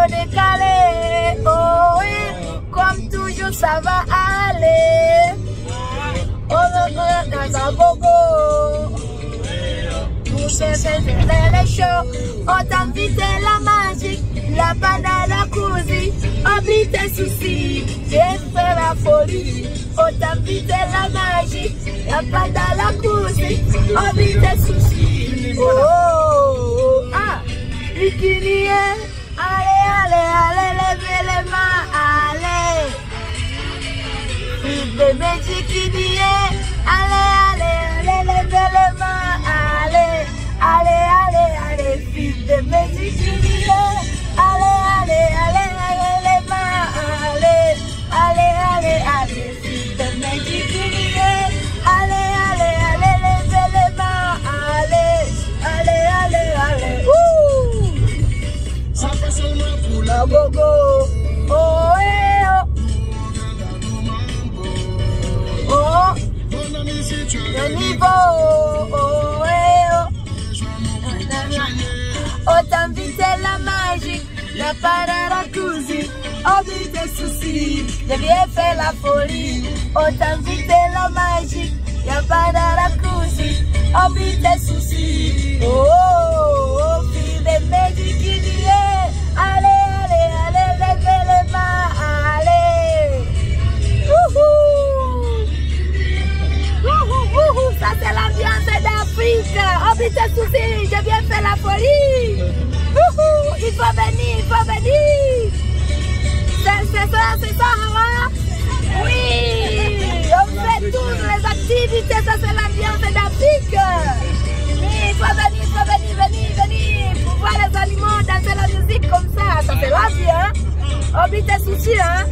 Décalé, oh oui, comme toujours ça va aller. Oh, gogo. Pour chercher les shows, on t'invite la magie, la banane, la cousine, oublie tes soucis, j'ai fait la folie. On t'invite la magie, la banane, la cousine, oublie tes soucis. Oh, ah, bikini. Allez, allez, allez, levez les mains, allez. Fille de bikini, allez, allez, allez, levez les mains, allez. Allez, allez, allez, fille de bikini, allez, allez, allez, allez, les mains, allez. Allez, allez, allez, fille de bikini, allez, allez, allez, levez les mains, allez. Allez, allez, allez, la gogo, oh, eh, oh, oh, le niveau, oh, eh, oh, oh, t'invite la magie, la parade cousine, oublie tes soucis, je viens faire la folie, oh, t'invite la magie, la parade cousine, oublie tes soucis, oh, oh, oh, fille de magique qui dit, allez. Levez les mains, allez. Ça c'est l'ambiance d'Afrique. Oublie tes soucis, je viens faire la folie. Il faut venir, il faut venir. C'est ça, hein? Oui, on fait toutes les activités, ça c'est l'ambiance d'Afrique. Oui, il faut venir pour voir les animaux danser la musique comme ça. Ça fait la vie, hein? Oublie tes soucis, hein?